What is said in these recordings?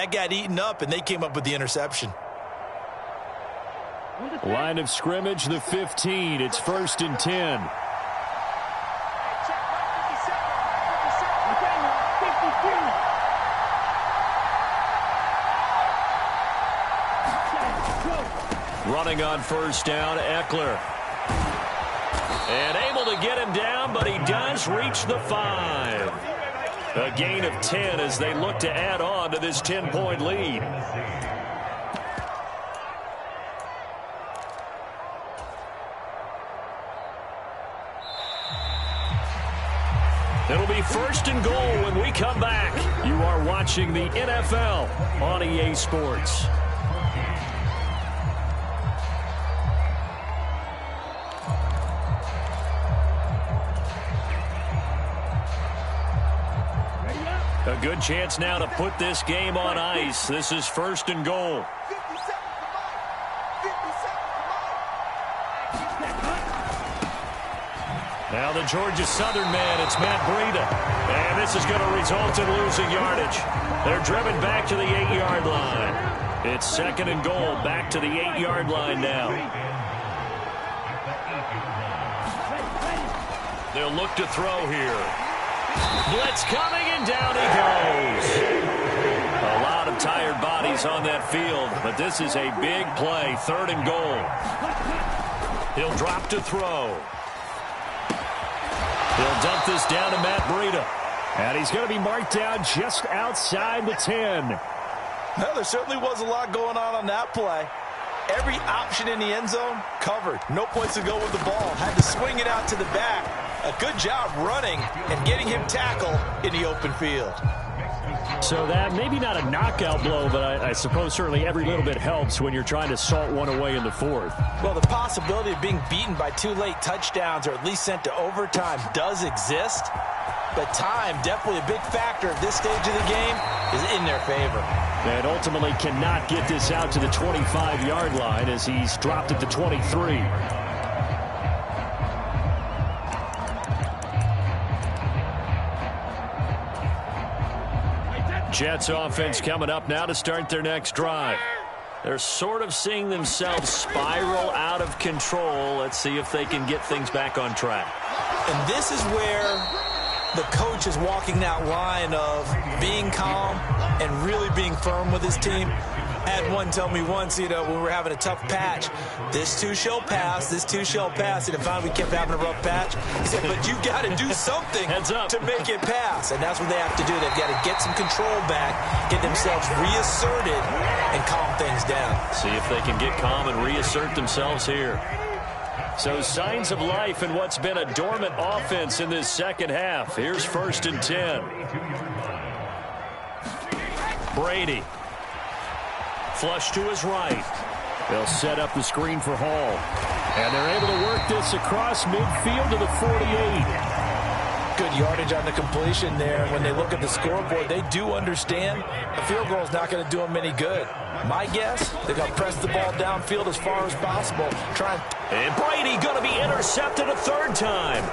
that got eaten up, and they came up with the interception. Line of scrimmage, the 15. It's 1st and 10. Running on 1st down, Eckler. And able to get him down, but he does reach the 5. A gain of 10 as they look to add on to this 10-point lead. It'll be 1st and goal when we come back. You are watching the NFL on EA Sports. A good chance now to put this game on ice. This is 1st and goal. Now the Georgia Southern man, it's Matt Breida. And this is going to result in losing yardage. They're driven back to the 8-yard line. It's 2nd and goal, back to the 8-yard line now. They'll look to throw here. Blitz coming, and down he goes. A lot of tired bodies on that field, but this is a big play, 3rd and goal. He'll drop to throw. He'll dump this down to Matt Breida. And he's going to be marked down just outside the 10. Well, there certainly was a lot going on that play. Every option in the end zone covered. No place to go with the ball. Had to swing it out to the back. A good job running and getting him tackled in the open field. So that maybe not a knockout blow, but I suppose certainly every little bit helps when you're trying to salt one away in the 4th. Well, the possibility of being beaten by 2 late touchdowns or at least sent to overtime does exist. But time, definitely a big factor at this stage of the game, is in their favor. And ultimately cannot get this out to the 25-yard line as he's dropped at the 23. Jets offense coming up now to start their next drive. They're sort of seeing themselves spiral out of control. Let's see if they can get things back on track. And this is where the coach is walking that line of being calm and really being firm with his team. I had one tell me once, when we were having a tough patch, this too shall pass, this too shall pass. And finally we kept having a rough patch. He said, but you got to do something to make it pass. And that's what they have to do. They've got to get some control back, get themselves reasserted, and calm things down. See if they can get calm and reassert themselves here. So signs of life in what's been a dormant offense in this second half. Here's 1st and 10. Brady. Flush to his right. They'll set up the screen for Hall. And they're able to work this across midfield to the 48. Good yardage on the completion there. When they look at the scoreboard, they do understand a field goal is not going to do them any good. My guess, they're going to press the ball downfield as far as possible. And Brady going to be intercepted a 3rd time.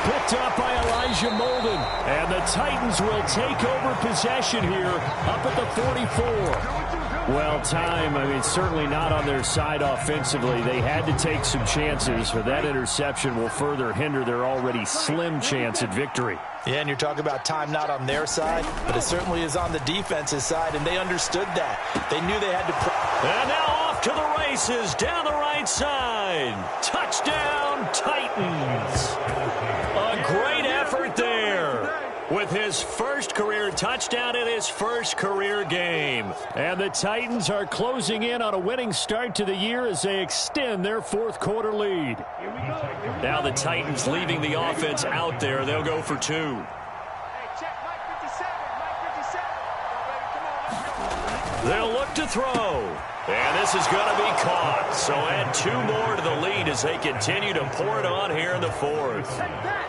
Picked up by Elijah Molden. And the Titans will take over possession here up at the 44. Well, time, certainly not on their side offensively. They had to take some chances, but that interception will further hinder their already slim chance at victory. Yeah, and you're talking about time not on their side, but it certainly is on the defense's side, and they understood that. They knew they had to... And now off to the races, down the right side. Touchdown, Titans. A great effort there. With his first career touchdown in his first career game. And the Titans are closing in on a winning start to the year as they extend their 4th quarter lead. Now the Titans leaving the offense out there. They'll go for 2. They'll look to throw. And this is going to be caught. So add 2 more to the lead as they continue to pour it on here in the 4th.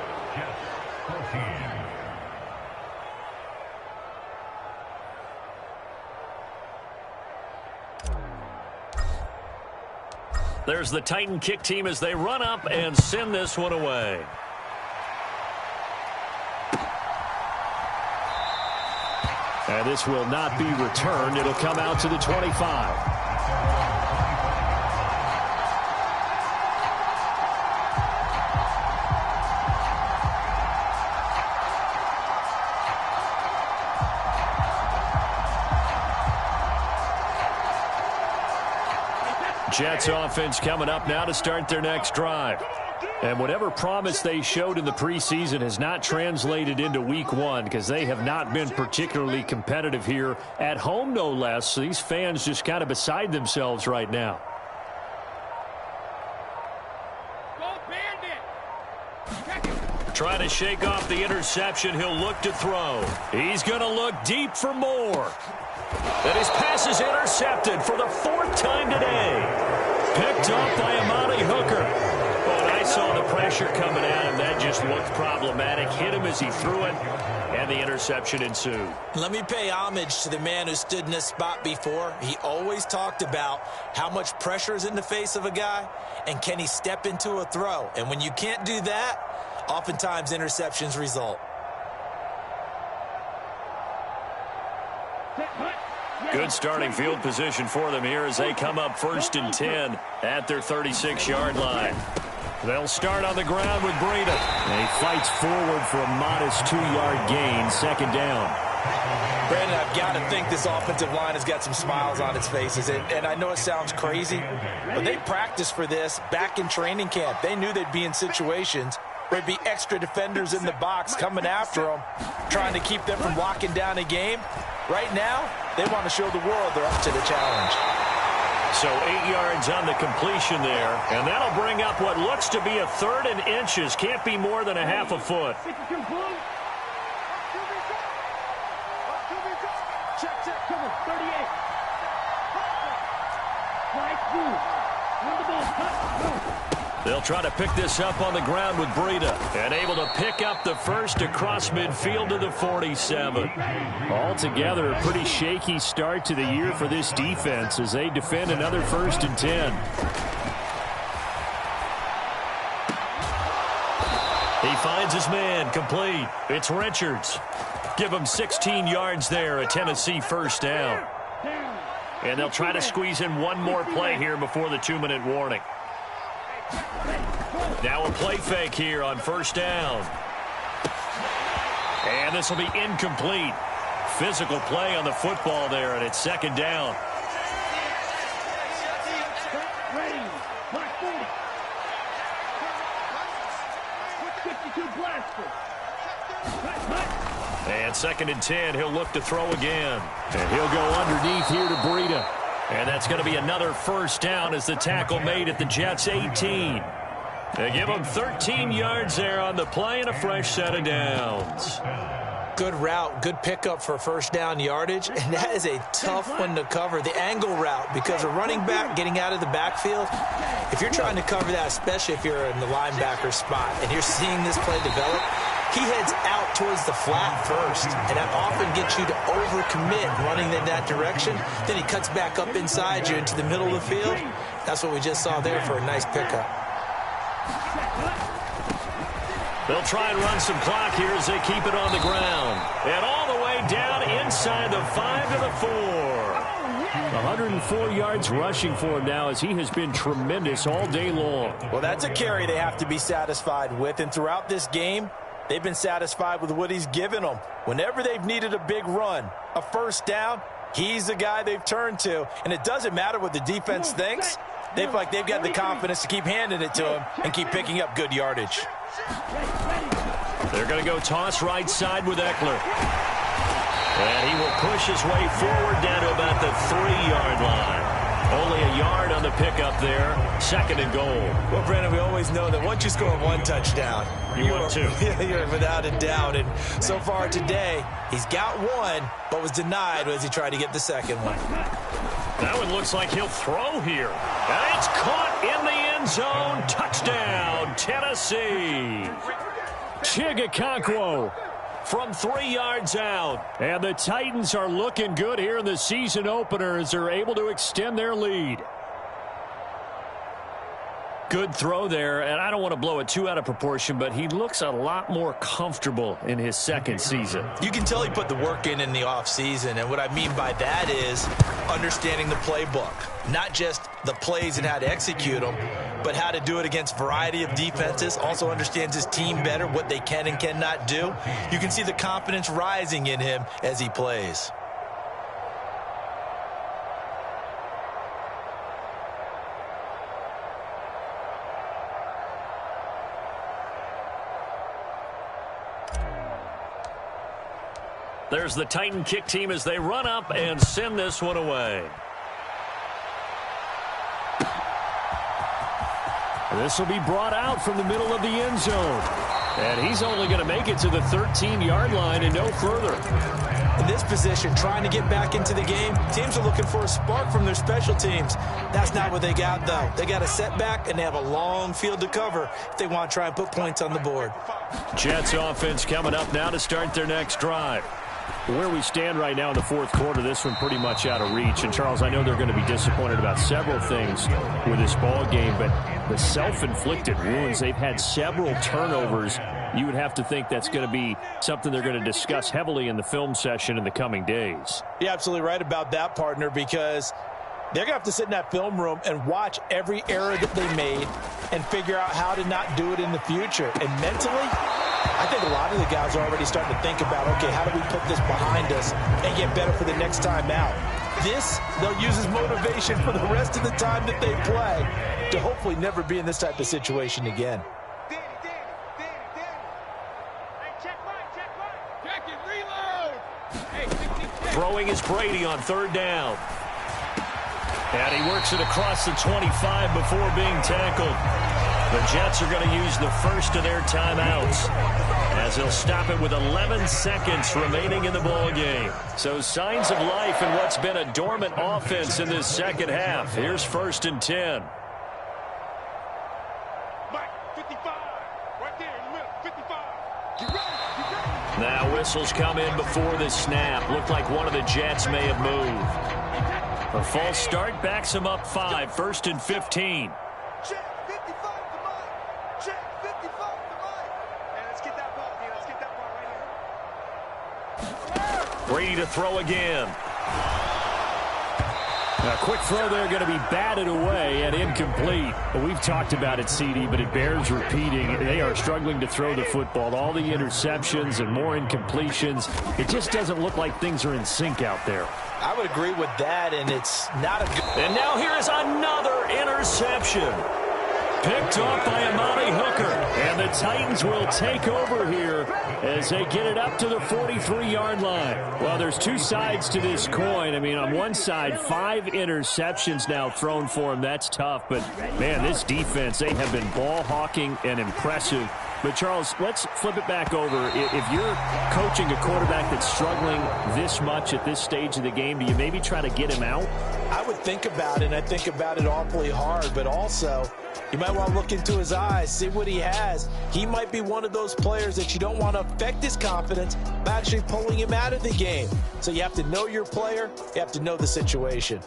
There's the Titan kick team as they run up and send this one away. And this will not be returned. It'll come out to the 25. Jets offense coming up now to start their next drive. And whatever promise they showed in the preseason has not translated into week one because they have not been particularly competitive here at home, no less. So these fans just kind of beside themselves right now. Trying to shake off the interception. He'll look to throw. He's going to look deep for more. And his pass is intercepted for the 4th time today. Picked up by Amani Hooker. But I saw the pressure coming at him. That just looked problematic. Hit him as he threw it, and the interception ensued. Let me pay homage to the man who stood in this spot before. He always talked about how much pressure is in the face of a guy, and can he step into a throw. And when you can't do that, oftentimes interceptions result. Good starting field position for them here as they come up 1st and 10 at their 36-yard line. They'll start on the ground with Breida. And he fights forward for a modest 2-yard gain, 2nd down. Brandon, I've got to think this offensive line has got some smiles on its faces. And I know it sounds crazy, but they practiced for this back in training camp. They knew they'd be in situations where there'd be extra defenders in the box coming after them, trying to keep them from locking down a game. Right now, they want to show the world they're up to the challenge. So 8 yards on the completion there, and that'll bring up what looks to be a 3rd and inches. Can't be more than a half a foot. They'll try to pick this up on the ground with Breida, and able to pick up the first across midfield to the 47. Altogether, a pretty shaky start to the year for this defense as they defend another 1st and 10. He finds his man, complete. It's Richards. Give him 16 yards there, a Tennessee 1st down. And they'll try to squeeze in one more play here before the 2-minute warning. Now a play fake here on 1st down. And this will be incomplete. Physical play on the football there, and it's 2nd down. And 2nd and 10, he'll look to throw again. And he'll go underneath here to Breida. And that's going to be another 1st down as the tackle made at the Jets' 18. They give him 13 yards there on the play and a fresh set of downs. Good route, good pickup for 1st down yardage, and that is a tough one to cover, the angle route, because a running back getting out of the backfield, if you're trying to cover that, especially if you're in the linebacker spot, and you're seeing this play develop, he heads out towards the flat first, and that often gets you to overcommit running in that direction. Then he cuts back up inside you into the middle of the field. That's what we just saw there for a nice pickup. They'll try and run some clock here as they keep it on the ground. And all the way down inside the 5 to the 4. 104 yards rushing for him now as he has been tremendous all day long. Well, that's a carry they have to be satisfied with. And throughout this game, they've been satisfied with what he's given them. Whenever they've needed a big run, a 1st down, he's the guy they've turned to. And it doesn't matter what the defense thinks. They feel like they've got the confidence to keep handing it to him and keep picking up good yardage. They're going to go toss right side with Eckler. And he will push his way forward down to about the 3-yard line. Only a yard on the pickup there. 2nd and goal. Well, Brandon, we always know that once you score one touchdown, you want two. You're without a doubt. And so far today, he's got one, but was denied as he tried to get the 2nd one. That one looks like he'll throw here. And it's caught in the end zone. Touchdown, Tennessee. Chigakonkwo from 3 yards out. And the Titans are looking good here in the season opener as they're able to extend their lead. Good throw there, and I don't want to blow it too out of proportion, but he looks a lot more comfortable in his second season. You can tell he put the work in the offseason, and what I mean by that is understanding the playbook. Not just the plays and how to execute them, but how to do it against a variety of defenses. Also understands his team better, what they can and cannot do. You can see the confidence rising in him as he plays. There's the Titan kick team as they run up and send this one away. This will be brought out from the middle of the end zone. And he's only going to make it to the 13-yard line and no further. In this position, trying to get back into the game, teams are looking for a spark from their special teams. That's not what they got, though. They got a setback, and they have a long field to cover if they want to try and put points on the board. Jets offense coming up now to start their next drive. Where we stand right now in the fourth quarter, this one pretty much out of reach. And, Charles, I know they're going to be disappointed about several things with this ball game, but the self-inflicted wounds, they've had several turnovers. You would have to think that's going to be something they're going to discuss heavily in the film session in the coming days. You're absolutely right about that, partner, because they're going to have to sit in that film room and watch every error that they made and figure out how to not do it in the future. And mentally, I think a lot of the guys are already starting to think about, okay, how do we put this behind us and get better for the next time out? This, they'll use as motivation for the rest of the time that they play to hopefully never be in this type of situation again. Throwing is Brady on third down. And he works it across the 25 before being tackled. The Jets are going to use the first of their timeouts as they'll stop it with 11 seconds remaining in the ball game. So signs of life in what's been a dormant offense in this second half. Here's 1st and 10. Now whistles come in before the snap. Looked like one of the Jets may have moved. A false start backs him up 5. 1st and 15. Brady to throw again. A quick throw there going to be batted away and incomplete. We've talked about it, CD, but it bears repeating. They are struggling to throw the football. All the interceptions and more incompletions. It just doesn't look like things are in sync out there. I would agree with that, and it's not a good... And now here is another interception. Picked off by Amani Hooker. And the Titans will take over here as they get it up to the 43-yard line. Well, there's two sides to this coin. I mean, on one side, 5 interceptions now thrown for him. That's tough. But, man, this defense, they have been ball hawking and impressive. But, Charles, let's flip it back over. If you're coaching a quarterback that's struggling this much at this stage of the game, do you maybe try to get him out? I would think about it, and I think about it awfully hard. But also, you might want to look into his eyes, see what he has. He might be one of those players that you don't want to affect his confidence by actually pulling him out of the game. So you have to know your player. You have to know the situation.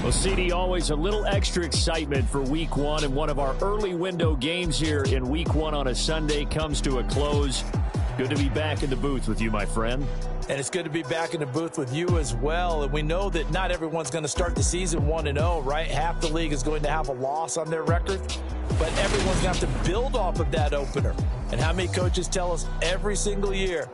Well, CD, always a little extra excitement for Week 1, and one of our early window games here in Week 1 on a Sunday comes to a close. Good to be back in the booth with you, my friend. And it's good to be back in the booth with you as well. And we know that not everyone's going to start the season 1-0, right? Half the league is going to have a loss on their record, but everyone's going to have to build off of that opener. And how many coaches tell us every single year,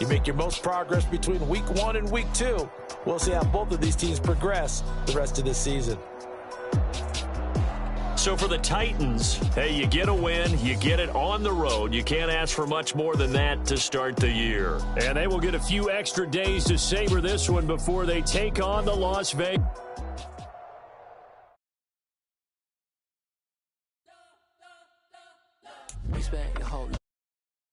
you make your most progress between Week 1 and Week 2. We'll see how both of these teams progress the rest of this season. So for the Titans, hey, you get a win, you get it on the road. You can't ask for much more than that to start the year. And they will get a few extra days to savor this one before they take on the Las Vegas. Respect your whole